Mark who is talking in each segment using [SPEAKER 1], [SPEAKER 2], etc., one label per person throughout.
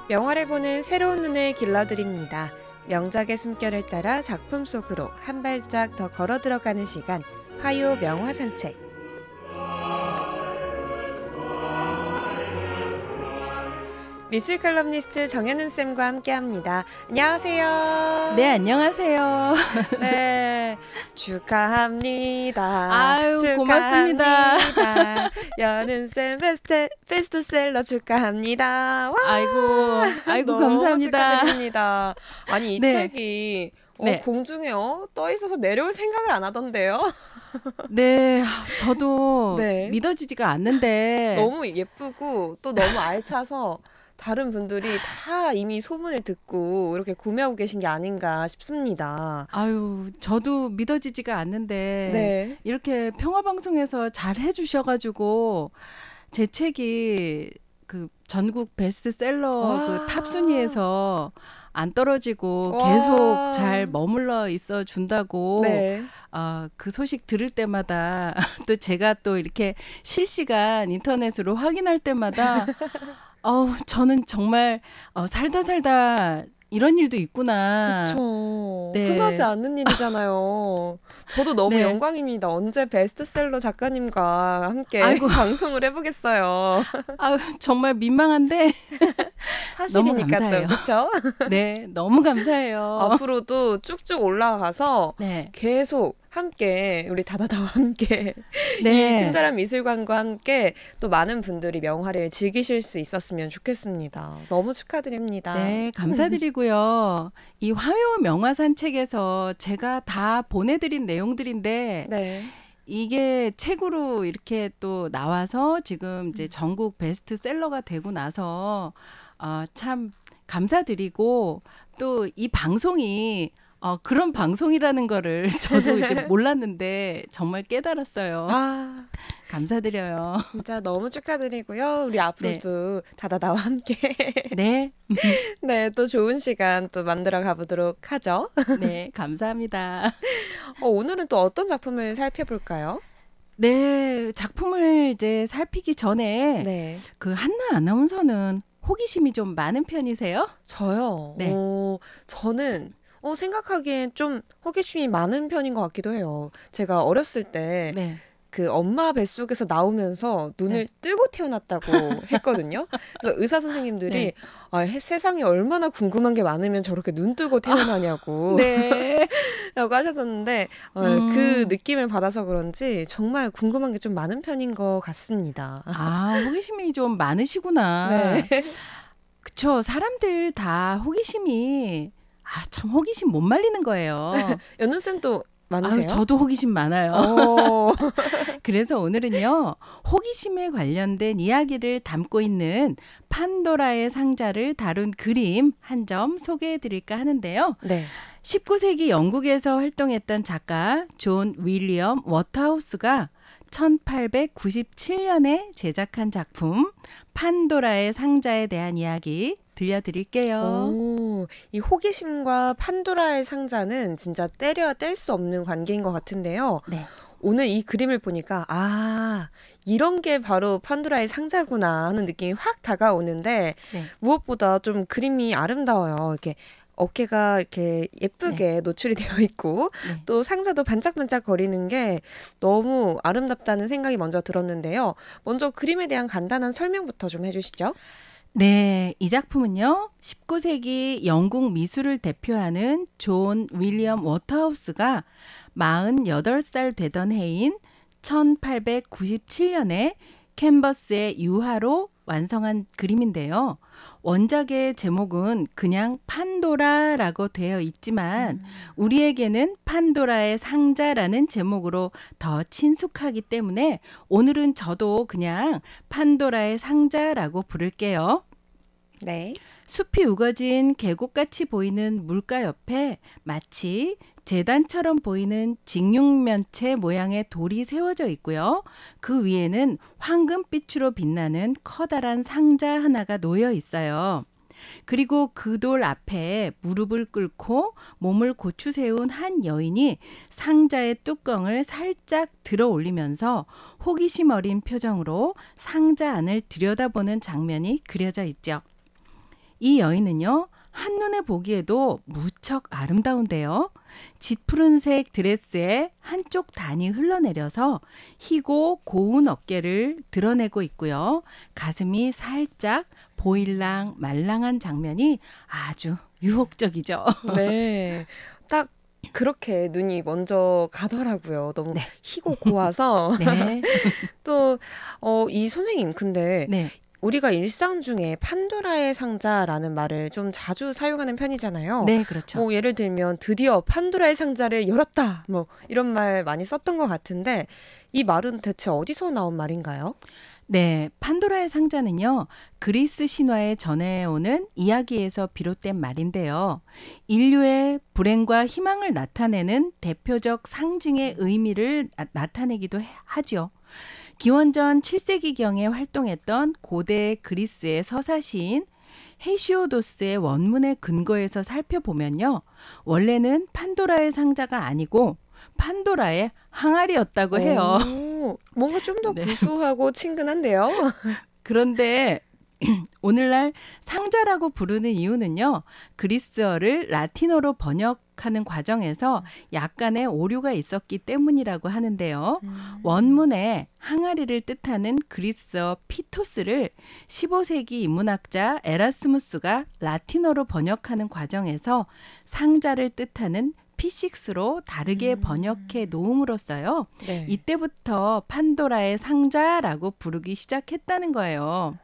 [SPEAKER 1] 명화를 보는 새로운 눈을 길러드립니다. 명작의 숨결을 따라 작품 속으로 한 발짝 더 걸어 들어가는 시간, 화요 명화 산책. 미술 칼럼니스트 정현은쌤과 함께합니다. 안녕하세요.
[SPEAKER 2] 네, 안녕하세요.
[SPEAKER 1] 네, 축하합니다.
[SPEAKER 2] 아유,
[SPEAKER 1] 축하합니다.
[SPEAKER 2] 고맙습니다.
[SPEAKER 1] 연은쌤 베스트셀러 축하합니다. 와,
[SPEAKER 2] 아이고
[SPEAKER 1] 너무
[SPEAKER 2] 감사합니다.
[SPEAKER 1] 축하드립니다. 아니, 이
[SPEAKER 2] 네.
[SPEAKER 1] 책이
[SPEAKER 2] 네.
[SPEAKER 1] 공중에 떠 있어서 내려올 생각을 안 하던데요.
[SPEAKER 2] 네, 저도
[SPEAKER 1] 네.
[SPEAKER 2] 믿어지지가 않는데
[SPEAKER 1] 너무 예쁘고 또 너무 알차서 다른 분들이 다 이미 소문을 듣고 이렇게 구매하고 계신 게 아닌가 싶습니다.
[SPEAKER 2] 아유, 저도 믿어지지가 않는데
[SPEAKER 1] 네.
[SPEAKER 2] 이렇게 평화방송에서 잘 해주셔가지고 제 책이 그 전국 베스트셀러
[SPEAKER 1] 와.
[SPEAKER 2] 그 탑 순위에서 안 떨어지고
[SPEAKER 1] 와.
[SPEAKER 2] 계속 잘 머물러 있어 준다고
[SPEAKER 1] 네.
[SPEAKER 2] 그 소식 들을 때마다 또 제가 또 이렇게 실시간 인터넷으로 확인할 때마다 저는 정말 살다 이런 일도 있구나.
[SPEAKER 1] 그쵸.
[SPEAKER 2] 네.
[SPEAKER 1] 흔하지 않은 일이잖아요. 저도 너무
[SPEAKER 2] 네.
[SPEAKER 1] 영광입니다. 언제 베스트셀러 작가님과 함께
[SPEAKER 2] 아이고.
[SPEAKER 1] 방송을 해보겠어요.
[SPEAKER 2] 정말 민망한데
[SPEAKER 1] 사실이니까
[SPEAKER 2] 너무
[SPEAKER 1] 또, 그쵸?
[SPEAKER 2] 네, 너무 감사해요.
[SPEAKER 1] 앞으로도 쭉쭉 올라가서
[SPEAKER 2] 네.
[SPEAKER 1] 계속 함께 우리 다다다와 함께
[SPEAKER 2] 네.
[SPEAKER 1] 이 친절한 미술관과 함께 또 많은 분들이 명화를 즐기실 수 있었으면 좋겠습니다. 너무 축하드립니다.
[SPEAKER 2] 네, 감사드리고요. 이 화요 명화산 책에서 제가 다 보내드린 내용들인데
[SPEAKER 1] 네.
[SPEAKER 2] 이게 책으로 이렇게 또 나와서 지금 이제 전국 베스트셀러가 되고 나서 참 감사드리고 또 이 방송이 그런 방송이라는 거를 저도 이제 몰랐는데 정말 깨달았어요. 감사드려요.
[SPEAKER 1] 진짜 너무 축하드리고요. 우리 앞으로도 다다다와 함께
[SPEAKER 2] 네.
[SPEAKER 1] 네, 또 좋은 시간 또 만들어 가보도록 하죠.
[SPEAKER 2] 네, 감사합니다.
[SPEAKER 1] 오늘은 또 어떤 작품을 살펴볼까요?
[SPEAKER 2] 네, 작품을 이제 살피기 전에
[SPEAKER 1] 네.
[SPEAKER 2] 그 한나 아나운서는 호기심이 좀 많은 편이세요?
[SPEAKER 1] 저요?
[SPEAKER 2] 네.
[SPEAKER 1] 저는 생각하기엔 좀 호기심이 많은 편인 것 같기도 해요. 제가 어렸을 때
[SPEAKER 2] 네.
[SPEAKER 1] 그 엄마 뱃속에서 나오면서 눈을
[SPEAKER 2] 네.
[SPEAKER 1] 뜨고 태어났다고 했거든요. 그래서 의사 선생님들이
[SPEAKER 2] 네.
[SPEAKER 1] 세상에 얼마나 궁금한 게 많으면 저렇게 눈 뜨고 태어나냐고
[SPEAKER 2] 네.
[SPEAKER 1] 라고 하셨었는데 그 느낌을 받아서 그런지 정말 궁금한 게 좀 많은 편인 것 같습니다.
[SPEAKER 2] 호기심이 좀 많으시구나.
[SPEAKER 1] 네.
[SPEAKER 2] 그쵸. 사람들 다 호기심이 참 호기심 못 말리는 거예요.
[SPEAKER 1] 연은쌤도 많으세요?
[SPEAKER 2] 저도 호기심 많아요.
[SPEAKER 1] 오.
[SPEAKER 2] 그래서 오늘은요. 호기심에 관련된 이야기를 담고 있는 판도라의 상자를 다룬 그림 한 점 소개해 드릴까 하는데요.
[SPEAKER 1] 네.
[SPEAKER 2] 19세기 영국에서 활동했던 작가 존 윌리엄 워터하우스가 1897년에 제작한 작품 판도라의 상자에 대한 이야기 들려드릴게요.
[SPEAKER 1] 이 호기심과 판도라의 상자는 진짜 때려야 뗄 수 없는 관계인 것 같은데요.
[SPEAKER 2] 네.
[SPEAKER 1] 오늘 이 그림을 보니까 이런 게 바로 판도라의 상자구나 하는 느낌이 확 다가오는데
[SPEAKER 2] 네.
[SPEAKER 1] 무엇보다 좀 그림이 아름다워요. 이렇게 어깨가 이렇게 예쁘게 노출이 되어 있고 또 상자도 반짝반짝 거리는 게 너무 아름답다는 생각이 먼저 들었는데요. 먼저 그림에 대한 간단한 설명부터 좀 해주시죠.
[SPEAKER 2] 네, 이 작품은요. 19세기 영국 미술을 대표하는 존 윌리엄 워터하우스가 48살 되던 해인 1897년에 캔버스의 유화로 완성한 그림인데요. 원작의 제목은 그냥 판도라라고 되어 있지만 우리에게는 판도라의 상자라는 제목으로 더 친숙하기 때문에 오늘은 저도 그냥 판도라의 상자라고 부를게요.
[SPEAKER 1] 네.
[SPEAKER 2] 숲이 우거진 계곡같이 보이는 물가 옆에 마치 재단처럼 보이는 직육면체 모양의 돌이 세워져 있고요. 그 위에는 황금빛으로 빛나는 커다란 상자 하나가 놓여 있어요. 그리고 그 돌 앞에 무릎을 꿇고 몸을 고추 세운 한 여인이 상자의 뚜껑을 살짝 들어 올리면서 호기심 어린 표정으로 상자 안을 들여다보는 장면이 그려져 있죠. 이 여인은요, 한눈에 보기에도 무척 아름다운데요. 짙푸른색 드레스에 한쪽 단이 흘러내려서 희고 고운 어깨를 드러내고 있고요. 가슴이 살짝 보일랑 말랑한 장면이 아주 유혹적이죠.
[SPEAKER 1] 네. 딱 그렇게 눈이 먼저 가더라고요. 너무
[SPEAKER 2] 네.
[SPEAKER 1] 희고 고와서.
[SPEAKER 2] 네.
[SPEAKER 1] 또, 이 선생님, 근데
[SPEAKER 2] 네.
[SPEAKER 1] 우리가 일상 중에 판도라의 상자라는 말을 좀 자주 사용하는 편이잖아요.
[SPEAKER 2] 네, 그렇죠.
[SPEAKER 1] 뭐 예를 들면 드디어 판도라의 상자를 열었다. 뭐 이런 말 많이 썼던 것 같은데 이 말은 대체 어디서 나온 말인가요?
[SPEAKER 2] 네, 판도라의 상자는요, 그리스 신화에 전해오는 이야기에서 비롯된 말인데요. 인류의 불행과 희망을 나타내는 대표적 상징의 의미를 나타내기도 하죠. 기원전 7세기경에 활동했던 고대 그리스의 서사시인 헤시오도스의 원문의 근거에서 살펴보면요. 원래는 판도라의 상자가 아니고 판도라의 항아리였다고 해요.
[SPEAKER 1] 오, 뭔가 좀 더
[SPEAKER 2] 네.
[SPEAKER 1] 구수하고 친근한데요.
[SPEAKER 2] 그런데 오늘날 상자라고 부르는 이유는요. 그리스어를 라틴어로 번역하는 과정에서 약간의 오류가 있었기 때문이라고 하는데요. 원문에 항아리를 뜻하는 그리스어 피토스를 15세기 인문학자 에라스무스가 라틴어로 번역하는 과정에서 상자를 뜻하는 P6로 다르게 번역해 놓음으로써요.
[SPEAKER 1] 네.
[SPEAKER 2] 이때부터 판도라의 상자라고 부르기 시작했다는 거예요.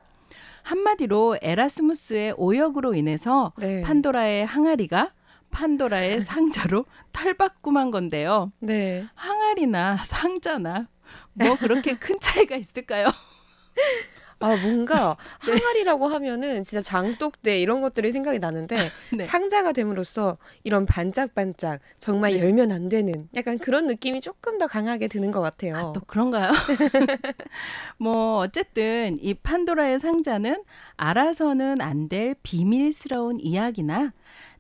[SPEAKER 2] 한마디로 에라스무스의 오역으로 인해서
[SPEAKER 1] 네.
[SPEAKER 2] 판도라의 항아리가 판도라의 상자로 탈바꿈한 건데요.
[SPEAKER 1] 네.
[SPEAKER 2] 항아리나 상자나 뭐 그렇게 큰 차이가 있을까요?
[SPEAKER 1] 아, 뭔가 항아리라고 하면은 진짜 장독대 이런 것들이 생각이 나는데
[SPEAKER 2] 네.
[SPEAKER 1] 상자가 됨으로써 이런 반짝반짝 정말
[SPEAKER 2] 네.
[SPEAKER 1] 열면 안 되는 약간 그런 느낌이 조금 더 강하게 드는 것 같아요.
[SPEAKER 2] 아, 또 그런가요? 뭐 어쨌든 이 판도라의 상자는 알아서는 안 될 비밀스러운 이야기나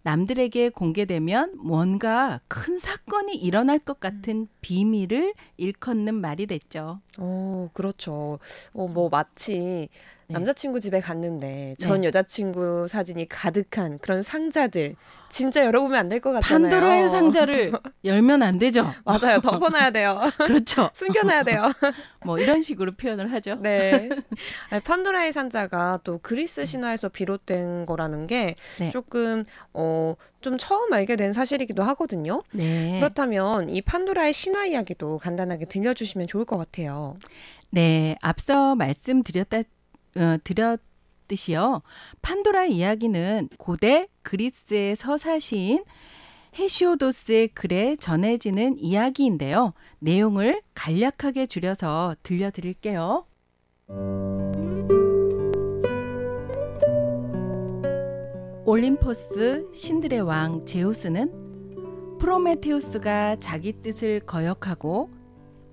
[SPEAKER 2] 남들에게 공개되면 뭔가 큰 사건이 일어날 것 같은 비밀을 일컫는 말이 됐죠.
[SPEAKER 1] 그렇죠. 뭐 마치
[SPEAKER 2] 네.
[SPEAKER 1] 남자친구 집에 갔는데 전
[SPEAKER 2] 네.
[SPEAKER 1] 여자친구 사진이 가득한 그런 상자들 진짜 열어보면 안 될 것 같잖아요.
[SPEAKER 2] 판도라의 상자를 열면 안 되죠.
[SPEAKER 1] 맞아요. 덮어놔야 돼요.
[SPEAKER 2] 그렇죠.
[SPEAKER 1] 숨겨놔야 돼요.
[SPEAKER 2] 뭐 이런 식으로 표현을 하죠.
[SPEAKER 1] 네. 아니, 판도라의 상자가 또 그리스 신화에서 비롯된 거라는 게
[SPEAKER 2] 네.
[SPEAKER 1] 조금 좀 처음 알게 된 사실이기도 하거든요.
[SPEAKER 2] 네.
[SPEAKER 1] 그렇다면 이 판도라의 신화 이야기도 간단하게 들려주시면 좋을 것 같아요.
[SPEAKER 2] 네, 앞서 드렸듯이요. 판도라 이야기는 고대 그리스의 서사시인 헤시오도스의 글에 전해지는 이야기인데요. 내용을 간략하게 줄여서 들려드릴게요. 올림포스 신들의 왕 제우스는 프로메테우스가 자기 뜻을 거역하고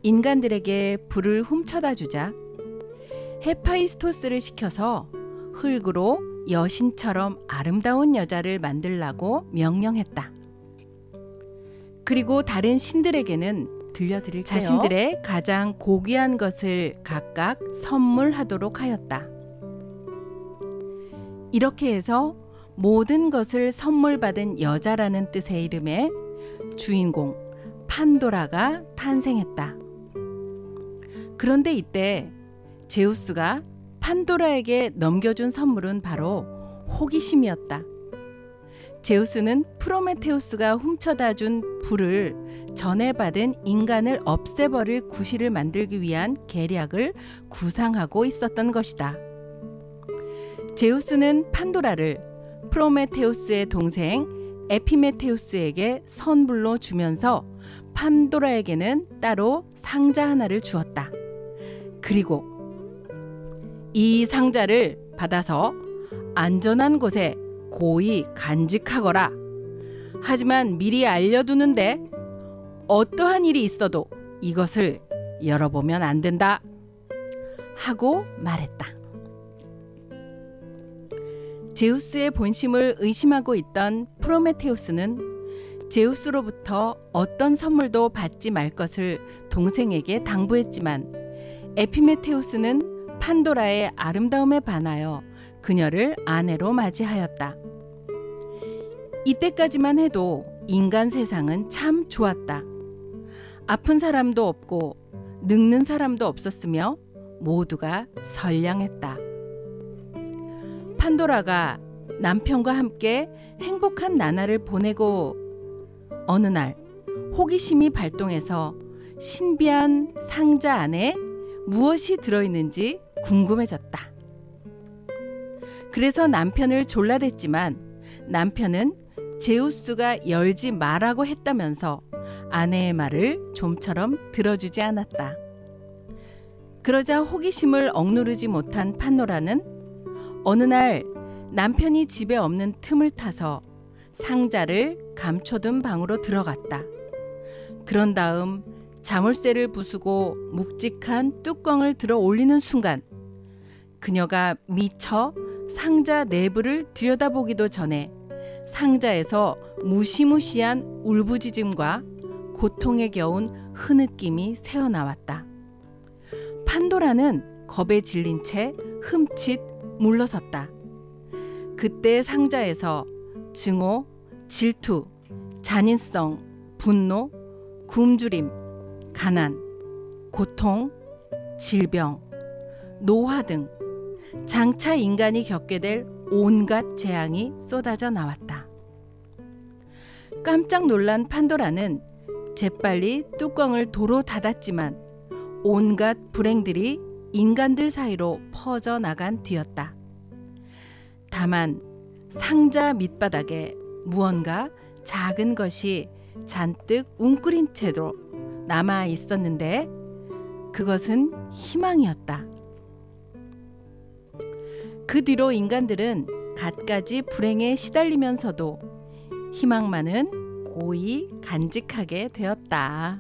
[SPEAKER 2] 인간들에게 불을 훔쳐다 주자 헤파이스토스를 시켜서 흙으로 여신처럼 아름다운 여자를 만들라고 명령했다. 그리고 다른 신들에게는 들려드릴게요. 자신들의 가장 고귀한 것을 각각 선물하도록 하였다. 이렇게 해서 모든 것을 선물 받은 여자라는 뜻의 이름의 주인공 판도라가 탄생했다. 그런데 이때 제우스가 판도라에게 넘겨준 선물은 바로 호기심이었다. 제우스는 프로메테우스가 훔쳐다 준 불을 전에 받은 인간을 없애버릴 구실을 만들기 위한 계략을 구상하고 있었던 것이다. 제우스는 판도라를 프로메테우스의 동생 에피메테우스에게 선물로 주면서 판도라에게는 따로 상자 하나를 주었다. 그리고 이 상자를 받아서 안전한 곳에 고이 간직하거라. 하지만 미리 알려두는데 어떠한 일이 있어도 이것을 열어보면 안 된다. 하고 말했다. 제우스의 본심을 의심하고 있던 프로메테우스는 제우스로부터 어떤 선물도 받지 말 것을 동생에게 당부했지만 에피메테우스는 판도라의 아름다움에 반하여 그녀를 아내로 맞이하였다. 이때까지만 해도 인간 세상은 참 좋았다. 아픈 사람도 없고 늙는 사람도 없었으며 모두가 선량했다. 판도라가 남편과 함께 행복한 나날을 보내고 어느 날 호기심이 발동해서 신비한 상자 안에 무엇이 들어있는지 궁금해졌다. 그래서 남편을 졸라댔지만 남편은 제우스가 열지 말라고 했다면서 아내의 말을 좀처럼 들어주지 않았다. 그러자 호기심을 억누르지 못한 판도라는 어느 날 남편이 집에 없는 틈을 타서 상자를 감춰둔 방으로 들어갔다. 그런 다음 자물쇠를 부수고 묵직한 뚜껑을 들어 올리는 순간 그녀가 미처 상자 내부를 들여다보기도 전에 상자에서 무시무시한 울부짖음과 고통에 겨운 흐느낌이 새어나왔다. 판도라는 겁에 질린 채 흠칫 물러섰다. 그때 상자에서 증오, 질투, 잔인성, 분노, 굶주림, 가난, 고통, 질병, 노화 등 장차 인간이 겪게 될 온갖 재앙이 쏟아져 나왔다. 깜짝 놀란 판도라는 재빨리 뚜껑을 도로 닫았지만 온갖 불행들이 인간들 사이로 퍼져나간 뒤였다. 다만 상자 밑바닥에 무언가 작은 것이 잔뜩 웅크린 채로 남아 있었는데 그것은 희망이었다. 그 뒤로 인간들은 갖가지 불행에 시달리면서도 희망만은 고이 간직하게 되었다.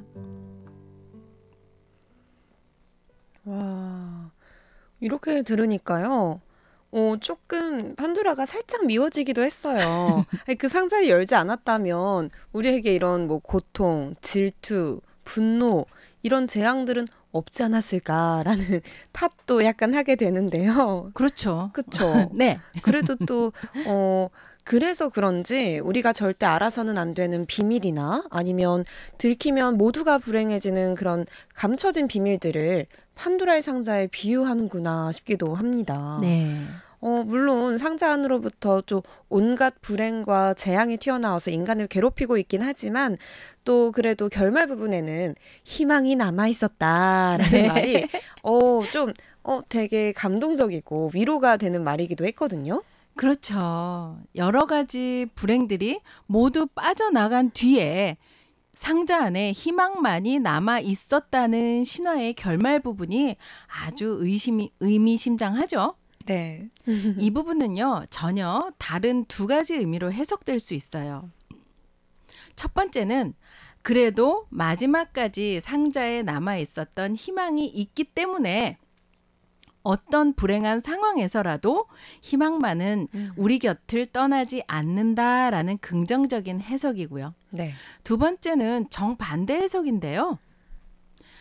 [SPEAKER 1] 와, 이렇게 들으니까요. 조금 판도라가 살짝 미워지기도 했어요. 아니, 그 상자를 열지 않았다면 우리에게 이런 뭐 고통, 질투, 분노 이런 재앙들은 없지 않았을까라는 탓도 약간 하게 되는데요.
[SPEAKER 2] 그렇죠.
[SPEAKER 1] 그렇죠.
[SPEAKER 2] 네.
[SPEAKER 1] 그래도 또 그래서 그런지 우리가 절대 알아서는 안 되는 비밀이나 아니면 들키면 모두가 불행해지는 그런 감춰진 비밀들을 판도라의 상자에 비유하는구나 싶기도 합니다.
[SPEAKER 2] 네.
[SPEAKER 1] 물론 상자 안으로부터 좀 온갖 불행과 재앙이 튀어나와서 인간을 괴롭히고 있긴 하지만 또 그래도 결말 부분에는 희망이 남아 있었다라는
[SPEAKER 2] 네.
[SPEAKER 1] 말이 좀 되게 감동적이고 위로가 되는 말이기도 했거든요.
[SPEAKER 2] 그렇죠. 여러 가지 불행들이 모두 빠져나간 뒤에 상자 안에 희망만이 남아 있었다는 신화의 결말 부분이 아주 의미심장하죠.
[SPEAKER 1] 네.
[SPEAKER 2] 이 부분은요, 전혀 다른 두 가지 의미로 해석될 수 있어요. 첫 번째는 그래도 마지막까지 상자에 남아 있었던 희망이 있기 때문에 어떤 불행한 상황에서라도 희망만은 우리 곁을 떠나지 않는다라는 긍정적인 해석이고요.
[SPEAKER 1] 네.
[SPEAKER 2] 두 번째는 정반대 해석인데요.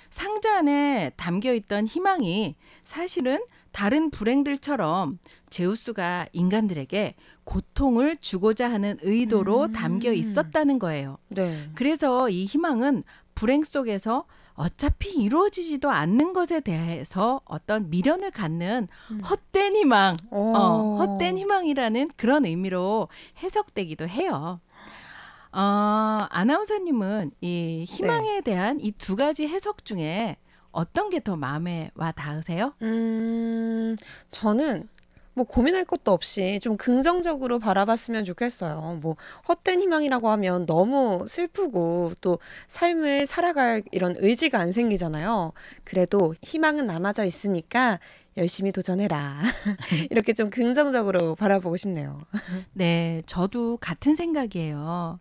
[SPEAKER 2] 상자 안에 담겨있던 희망이 사실은 다른 불행들처럼 제우스가 인간들에게 고통을 주고자 하는 의도로 담겨 있었다는 거예요.
[SPEAKER 1] 네.
[SPEAKER 2] 그래서 이 희망은 불행 속에서 어차피 이루어지지도 않는 것에 대해서 어떤 미련을 갖는 헛된 희망, 헛된 희망이라는 그런 의미로 해석되기도 해요. 아나운서님은 이 희망에 대한 이 두 가지 해석 중에 어떤 게 더 마음에 와 닿으세요?
[SPEAKER 1] 저는 뭐 고민할 것도 없이 좀 긍정적으로 바라봤으면 좋겠어요. 뭐 헛된 희망이라고 하면 너무 슬프고 또 삶을 살아갈 이런 의지가 안 생기잖아요. 그래도 희망은 남아져 있으니까 열심히 도전해라. 이렇게 좀 긍정적으로 바라보고 싶네요.
[SPEAKER 2] 네, 저도 같은 생각이에요.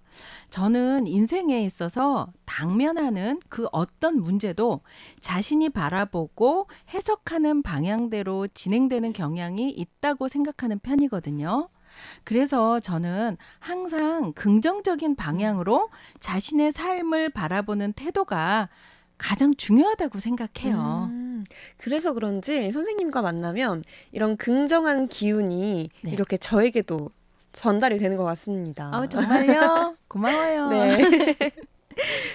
[SPEAKER 2] 저는 인생에 있어서 당면하는 그 어떤 문제도 자신이 바라보고 해석하는 방향대로 진행되는 경향이 있다고 생각하는 편이거든요. 그래서 저는 항상 긍정적인 방향으로 자신의 삶을 바라보는 태도가 가장 중요하다고 생각해요.
[SPEAKER 1] 그래서 그런지 선생님과 만나면 이런 긍정한 기운이
[SPEAKER 2] 네.
[SPEAKER 1] 이렇게 저에게도 전달이 되는 것 같습니다.
[SPEAKER 2] 정말요? 고마워요.
[SPEAKER 1] 네.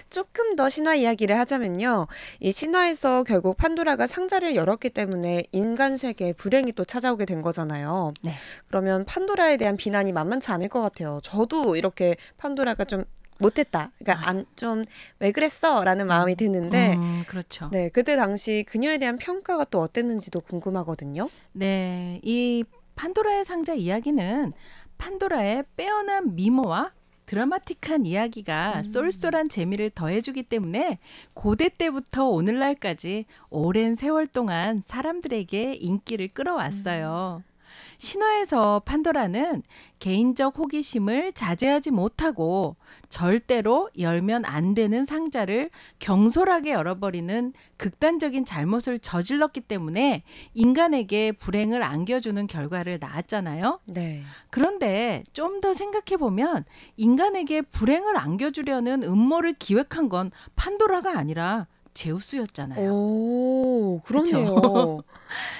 [SPEAKER 1] 조금 더 신화 이야기를 하자면요. 이 신화에서 결국 판도라가 상자를 열었기 때문에 인간 세계에 불행이 또 찾아오게 된 거잖아요.
[SPEAKER 2] 네.
[SPEAKER 1] 그러면 판도라에 대한 비난이 만만치 않을 것 같아요. 저도 이렇게 판도라가 좀 못했다. 그러니까 좀 왜 그랬어? 라는 마음이 드는데
[SPEAKER 2] 그렇죠.
[SPEAKER 1] 네, 그때 당시 그녀에 대한 평가가 또 어땠는지도 궁금하거든요.
[SPEAKER 2] 네, 이 판도라의 상자 이야기는 판도라의 빼어난 미모와 드라마틱한 이야기가 쏠쏠한 재미를 더해주기 때문에 고대 때부터 오늘날까지 오랜 세월 동안 사람들에게 인기를 끌어왔어요. 신화에서 판도라는 개인적 호기심을 자제하지 못하고 절대로 열면 안 되는 상자를 경솔하게 열어버리는 극단적인 잘못을 저질렀기 때문에 인간에게 불행을 안겨주는 결과를 낳았잖아요.
[SPEAKER 1] 네.
[SPEAKER 2] 그런데 좀 더 생각해보면 인간에게 불행을 안겨주려는 음모를 기획한 건 판도라가 아니라 제우스였잖아요.
[SPEAKER 1] 오, 그렇네요.
[SPEAKER 2] 그쵸?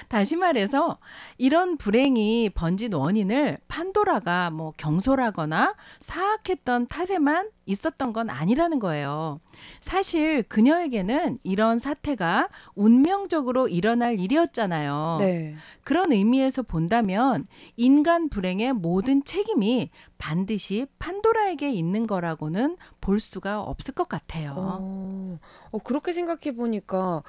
[SPEAKER 2] 다시 말해서 이런 불행이 번진 원인을 판도라가 뭐 경솔하거나 사악했던 탓에만 있었던 건 아니라는 거예요. 사실 그녀에게는 이런 사태가 운명적으로 일어날 일이었잖아요.
[SPEAKER 1] 네.
[SPEAKER 2] 그런 의미에서 본다면 인간 불행의 모든 책임이 반드시 판도라에게 있는 거라고는 볼 수가 없을 것 같아요.
[SPEAKER 1] 그렇게 생각해 보니까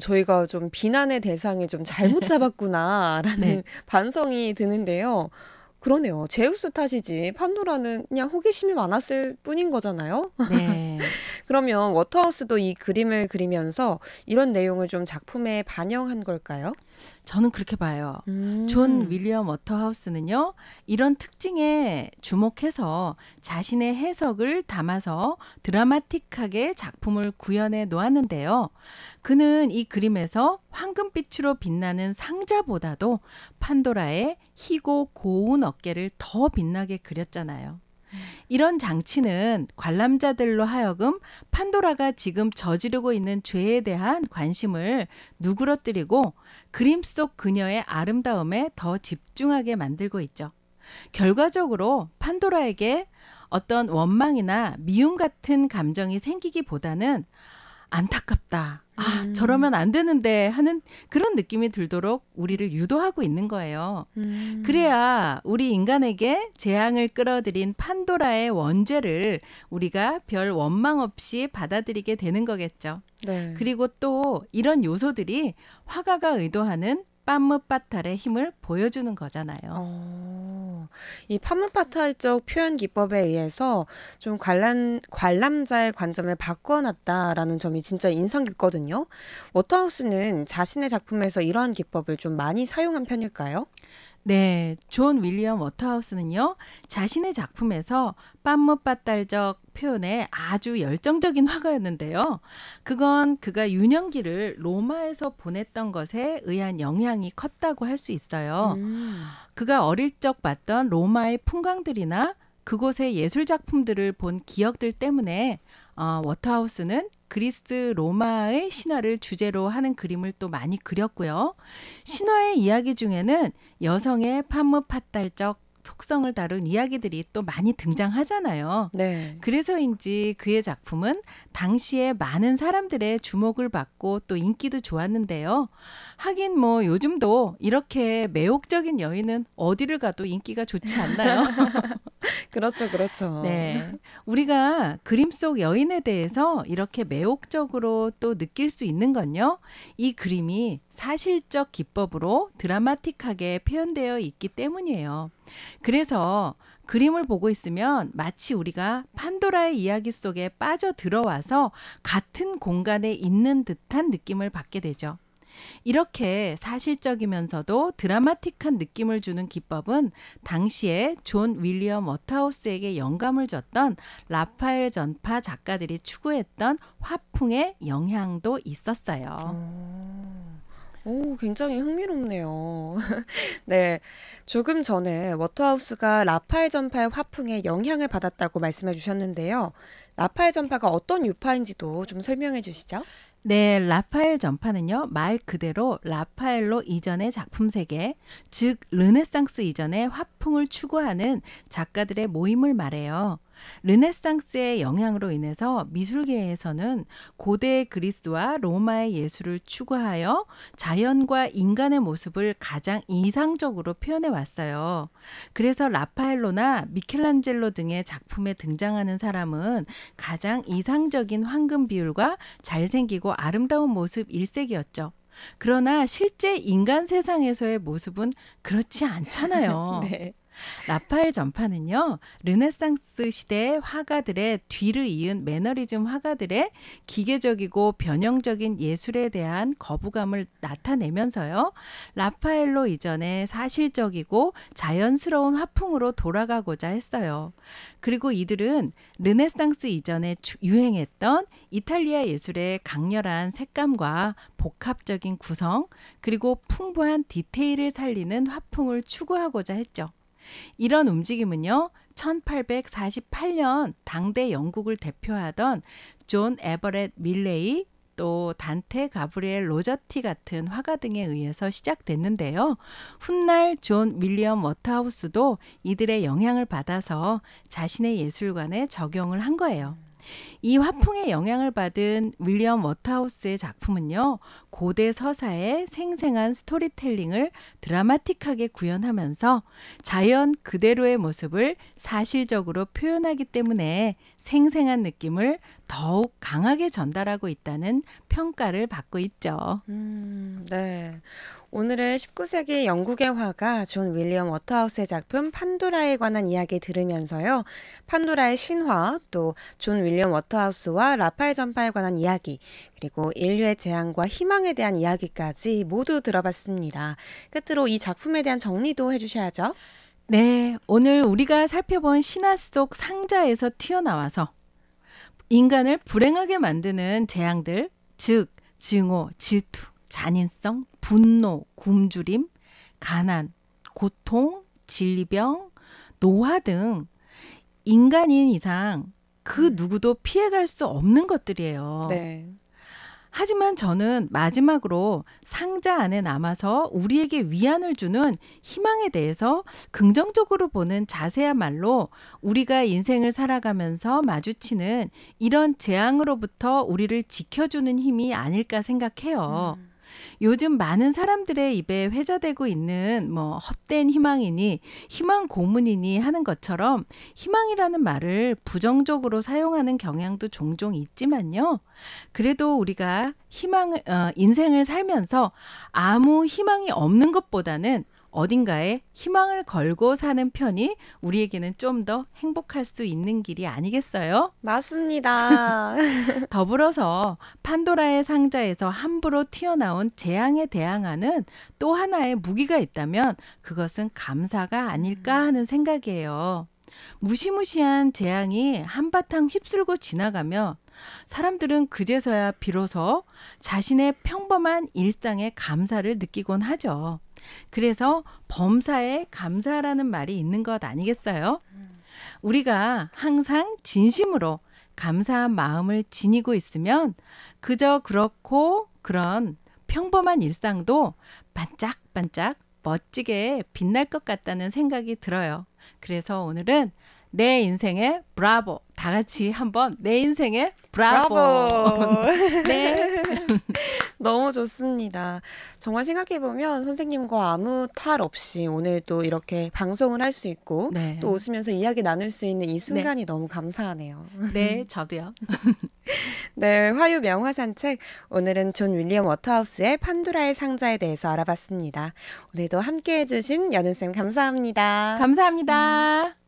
[SPEAKER 1] 저희가 좀 비난의 대상을 좀 잘못 잡았구나라는
[SPEAKER 2] 네.
[SPEAKER 1] 반성이 드는데요. 그러네요. 제우스 탓이지 판도라는 그냥 호기심이 많았을 뿐인 거잖아요.
[SPEAKER 2] 네.
[SPEAKER 1] 그러면 워터하우스도 이 그림을 그리면서 이런 내용을 좀 작품에 반영한 걸까요?
[SPEAKER 2] 저는 그렇게 봐요. 존 윌리엄 워터하우스는요, 이런 특징에 주목해서 자신의 해석을 담아서 드라마틱하게 작품을 구현해 놓았는데요. 그는 이 그림에서 황금빛으로 빛나는 상자보다도 판도라의 희고 고운 어깨를 더 빛나게 그렸잖아요. 이런 장치는 관람자들로 하여금 판도라가 지금 저지르고 있는 죄에 대한 관심을 누그러뜨리고 그림 속 그녀의 아름다움에 더 집중하게 만들고 있죠. 결과적으로 판도라에게 어떤 원망이나 미움 같은 감정이 생기기보다는 안타깝다. 저러면 안 되는데 하는 그런 느낌이 들도록 우리를 유도하고 있는 거예요. 그래야 우리 인간에게 재앙을 끌어들인 판도라의 원죄를 우리가 별 원망 없이 받아들이게 되는 거겠죠.
[SPEAKER 1] 네.
[SPEAKER 2] 그리고 또 이런 요소들이 화가가 의도하는 빰무빠탈의 힘을 보여주는 거잖아요.
[SPEAKER 1] 이 판무파탈적 표현 기법에 의해서 좀 관람자의 관점을 바꿔놨다라는 점이 진짜 인상 깊거든요. 워터하우스는 자신의 작품에서 이러한 기법을 좀 많이 사용한 편일까요?
[SPEAKER 2] 네, 존 윌리엄 워터하우스는요, 자신의 작품에서 빰무빠딸적 표현에 아주 열정적인 화가였는데요. 그건 그가 유년기를 로마에서 보냈던 것에 의한 영향이 컸다고 할 수 있어요. 그가 어릴 적 봤던 로마의 풍광들이나 그곳의 예술 작품들을 본 기억들 때문에 워터하우스는 그리스 로마의 신화를 주제로 하는 그림을 또 많이 그렸고요. 신화의 이야기 중에는 여성의 판무파탈적 속성을 다룬 이야기들이 또 많이 등장하잖아요.
[SPEAKER 1] 네.
[SPEAKER 2] 그래서인지 그의 작품은 당시에 많은 사람들의 주목을 받고 또 인기도 좋았는데요. 하긴 뭐 요즘도 이렇게 매혹적인 여인은 어디를 가도 인기가 좋지 않나요?
[SPEAKER 1] 그렇죠, 그렇죠.
[SPEAKER 2] 네. 우리가 그림 속 여인에 대해서 이렇게 매혹적으로 또 느낄 수 있는 건요. 이 그림이 사실적 기법으로 드라마틱하게 표현되어 있기 때문이에요. 그래서 그림을 보고 있으면 마치 우리가 판도라의 이야기 속에 빠져 들어와서 같은 공간에 있는 듯한 느낌을 받게 되죠. 이렇게 사실적이면서도 드라마틱한 느낌을 주는 기법은 당시에 존 윌리엄 워터하우스에게 영감을 줬던 라파엘 전파 작가들이 추구했던 화풍의 영향도 있었어요.
[SPEAKER 1] 굉장히 흥미롭네요. 네. 조금 전에 워터하우스가 라파엘 전파의 화풍에 영향을 받았다고 말씀해 주셨는데요. 라파엘 전파가 어떤 유파인지도 좀 설명해 주시죠.
[SPEAKER 2] 네, 라파엘 전파는요, 말 그대로 라파엘로 이전의 작품 세계, 즉 르네상스 이전의 화풍을 추구하는 작가들의 모임을 말해요. 르네상스의 영향으로 인해서 미술계에서는 고대 그리스와 로마의 예술을 추구하여 자연과 인간의 모습을 가장 이상적으로 표현해 왔어요. 그래서 라파엘로나 미켈란젤로 등의 작품에 등장하는 사람은 가장 이상적인 황금 비율과 잘생기고 아름다운 모습 일색이었죠. 그러나 실제 인간 세상에서의 모습은 그렇지 않잖아요.
[SPEAKER 1] 네.
[SPEAKER 2] 라파엘 전파는요, 르네상스 시대의 화가들의 뒤를 이은 매너리즘 화가들의 기계적이고 변형적인 예술에 대한 거부감을 나타내면서요, 라파엘로 이전의 사실적이고 자연스러운 화풍으로 돌아가고자 했어요. 그리고 이들은 르네상스 이전에 유행했던 이탈리아 예술의 강렬한 색감과 복합적인 구성, 그리고 풍부한 디테일을 살리는 화풍을 추구하고자 했죠. 이런 움직임은요, 1848년 당대 영국을 대표하던 존 에버렛 밀레이, 또 단테 가브리엘 로저티 같은 화가 등에 의해서 시작됐는데요. 훗날 존 윌리엄 워터하우스도 이들의 영향을 받아서 자신의 예술관에 적용을 한 거예요. 이 화풍의 영향을 받은 윌리엄 워터하우스의 작품은요, 고대 서사의 생생한 스토리텔링을 드라마틱하게 구현하면서 자연 그대로의 모습을 사실적으로 표현하기 때문에 생생한 느낌을 더욱 강하게 전달하고 있다는 평가를 받고 있죠.
[SPEAKER 1] 네. 오늘은 19세기 영국의 화가 존 윌리엄 워터하우스의 작품 판도라에 관한 이야기 들으면서요. 판도라의 신화, 또 존 윌리엄 워터하우스와 라파엘 전파에 관한 이야기, 그리고 인류의 재앙과 희망에 대한 이야기까지 모두 들어봤습니다. 끝으로 이 작품에 대한 정리도 해주셔야죠.
[SPEAKER 2] 네, 오늘 우리가 살펴본 신화 속 상자에서 튀어나와서 인간을 불행하게 만드는 재앙들, 즉 증오, 질투, 잔인성, 분노, 굶주림, 가난, 고통, 질병, 노화 등 인간인 이상 그 누구도 피해갈 수 없는 것들이에요.
[SPEAKER 1] 네.
[SPEAKER 2] 하지만 저는 마지막으로 상자 안에 남아서 우리에게 위안을 주는 희망에 대해서 긍정적으로 보는 자세야말로 우리가 인생을 살아가면서 마주치는 이런 재앙으로부터 우리를 지켜주는 힘이 아닐까 생각해요. 요즘 많은 사람들의 입에 회자되고 있는 헛된 희망이니 희망 고문이니 하는 것처럼 희망이라는 말을 부정적으로 사용하는 경향도 종종 있지만요. 그래도 우리가 인생을 살면서 아무 희망이 없는 것보다는 어딘가에 희망을 걸고 사는 편이 우리에게는 좀 더 행복할 수 있는 길이 아니겠어요?
[SPEAKER 1] 맞습니다.
[SPEAKER 2] 더불어서 판도라의 상자에서 함부로 튀어나온 재앙에 대항하는 또 하나의 무기가 있다면 그것은 감사가 아닐까 하는 생각이에요. 무시무시한 재앙이 한바탕 휩쓸고 지나가며 사람들은 그제서야 비로소 자신의 평범한 일상에 감사를 느끼곤 하죠. 그래서 범사에 감사라는 말이 있는 것 아니겠어요? 우리가 항상 진심으로 감사한 마음을 지니고 있으면 그저 그렇고 그런 평범한 일상도 반짝반짝 멋지게 빛날 것 같다는 생각이 들어요. 그래서 오늘은 내 인생에 브라보! 다 같이 한번 내 인생에 브라보! 네.
[SPEAKER 1] 너무 좋습니다. 정말 생각해보면 선생님과 아무 탈 없이 오늘도 이렇게 방송을 할 수 있고
[SPEAKER 2] 네.
[SPEAKER 1] 또 웃으면서 이야기 나눌 수 있는 이 순간이 너무 감사하네요.
[SPEAKER 2] 네, 저도요.
[SPEAKER 1] 네, 화요 명화 산책. 오늘은 존 윌리엄 워터하우스의 판도라의 상자에 대해서 알아봤습니다. 오늘도 함께 해주신 연은쌤 감사합니다.
[SPEAKER 2] 감사합니다.